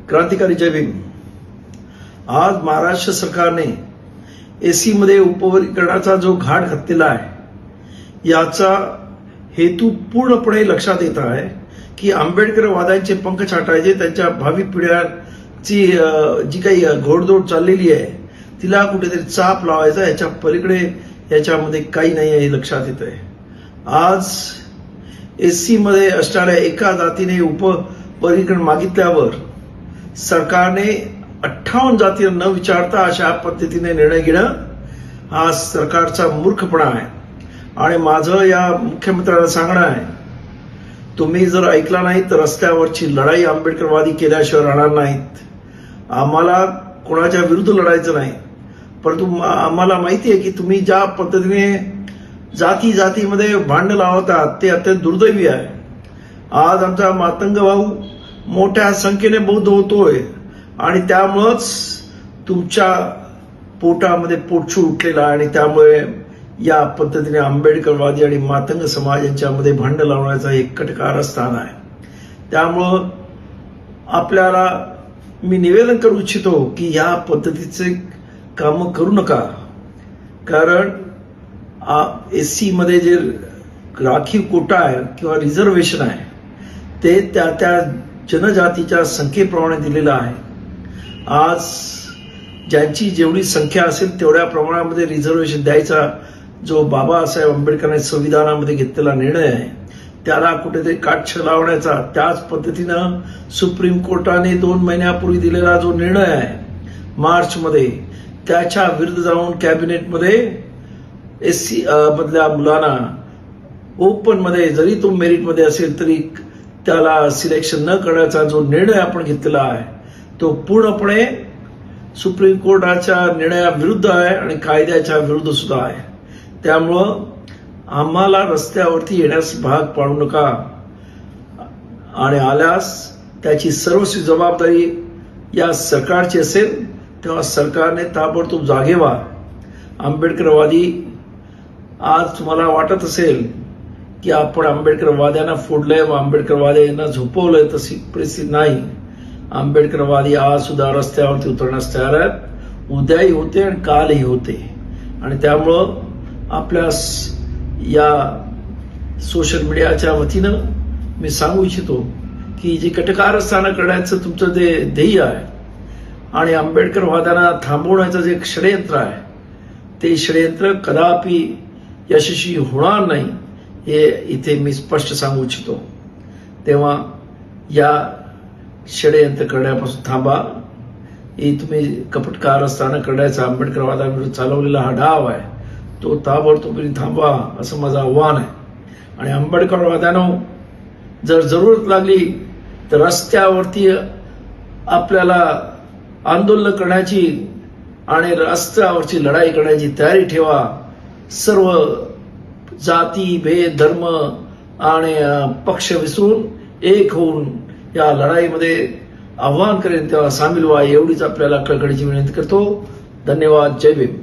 क्रांतिकारी जय भीम। आज महाराष्ट्र सरकारने एसी मध्ये उपवर्गीकरणाचा जो घाट घातलेला आहे याचा हेतू पूर्णपणे लक्षात येत आहे की आंबेडकरवाद्यांचे पंख छाटायचे, त्यांच्या भावी पिढ्यांची जी काही घोडदौड चाललेली आहे तिला कुठेतरी चाप लावायचा, याच्या पलीकडे याच्यामध्ये काही नाही आहे हे लक्षात येत आहे। आज एससी मध्ये असणाऱ्या एका जातीने उपवर्गीकरण मागितल्यावर सरकारने 58 जाती न विचारता अशा पद्धतीने निर्णय घेणं हा सरकारचा मूर्खपणा आहे। आणि माझं या मुख्यमंत्र्यांना सांगणं आहे, तुम्ही जर ऐकला नाही तर रस्त्यावरची लढाई आंबेडकरवादी केल्याशिवाय राहणार नाहीत। आम्हाला कोणाच्या विरुद्ध लढायचं नाही, परंतु आम्हाला माहिती आहे की तुम्ही ज्या पद्धतीने जातीमध्ये भांडण लावतात ते अत्यंत दुर्दैवी आहे। आज आमचा मातंग भाऊ मोठ्या संख्येने बौद्ध होतोय आणि त्यामुळेच तुमच्या पोटामध्ये पोटछू उठलेला आहे आणि त्यामुळे या पद्धतीने आंबेडकरवादी आणि मातंग समाज यांच्यामध्ये भांडण लावण्याचा एक कटकारस्थान आहे। त्यामुळं आपल्याला मी निवेदन करू इच्छितो की या पद्धतीचे काम करू नका, कारण एससी मध्ये जे राखीव कोटा आहे किंवा रिझर्वेशन आहे ते त्या जनजातीच्या संख्येप्रमाणे दिलेलं आहे। आज ज्यांची जेवढी संख्या असेल तेवढ्या प्रमाणामध्ये रिझर्वेशन द्यायचा जो बाबासाहेब आंबेडकरांनी संविधानामध्ये घेतलेला निर्णय आहे त्याला कुठेतरी काटछळ लावण्याचा, त्याच पद्धतीनं सुप्रीम कोर्टाने 2 महिन्यापूर्वी दिलेला जो निर्णय आहे मार्च मध्ये, त्याच्या विरुद्ध जाऊन कॅबिनेटमध्ये एससी मधल्या मुलांना ओपन मध्ये जरी तो मेरिट मध्ये असेल तरी त्याला सिलेक्शन न करण्याचा जो निर्णय आपण घेतलेला आहे तो पूर्णपणे सुप्रीम कोर्टाच्या निर्णयाविरुद्ध आहे आणि कायद्याच्या विरुद्ध सुद्धा आहे। त्यामुळं आम्हाला रस्त्यावरती येण्यास भाग पाडू नका आणि आल्यास त्याची सर्वस्वी जबाबदारी या सरकारची असेल, तेव्हा सरकारने ताबडतोब जागे व्हा। आंबेडकरवादी आज तुम्हाला वाटत असेल की आपण आंबेडकरवाद्यांना फोडलंय व आंबेडकरवाद्यांना झोपवलंय, तशी परिस्थिती नाही। आंबेडकरवादी आज सुद्धा रस्त्यावरती उतरण्यास तयार आहेत, उद्याही होते आणि कालही होते। आणि त्यामुळं आपल्या या सोशल मीडियाच्या वतीनं मी सांगू इच्छितो की जे कटकारस्थान करण्याचं तुमचं जे ध्येय आहे आणि आंबेडकरवाद्यांना थांबवण्याचं जे षडयंत्र आहे ते षडयंत्र कदापि यशस्वी होणार नाही हे इथे मी स्पष्ट सांगू इच्छितो। तेव्हा या षडयंत्र करण्यापासून थांबा। हे तुम्ही कपटकारस्थान करण्याचा आंबेडकरवादाविरुद्ध चालवलेला हा डाव आहे तो ताबडतोब थांबवा असं माझं आव्हान आहे। आणि आंबेडकरवाद्यांनो जर जरूरत लागली तर रस्त्यावरती आपल्याला आंदोलन करण्याची आणि रस्त्यावरची लढाई करण्याची तयारी ठेवा। सर्व जाती भेद धर्म आणि पक्ष विसरून एक होऊन या लढाईमध्ये आव्हान करेन तेव्हा सामील व्हा, एवढीच आपल्याला कळकळीची विनंती करतो। धन्यवाद। जय भीम।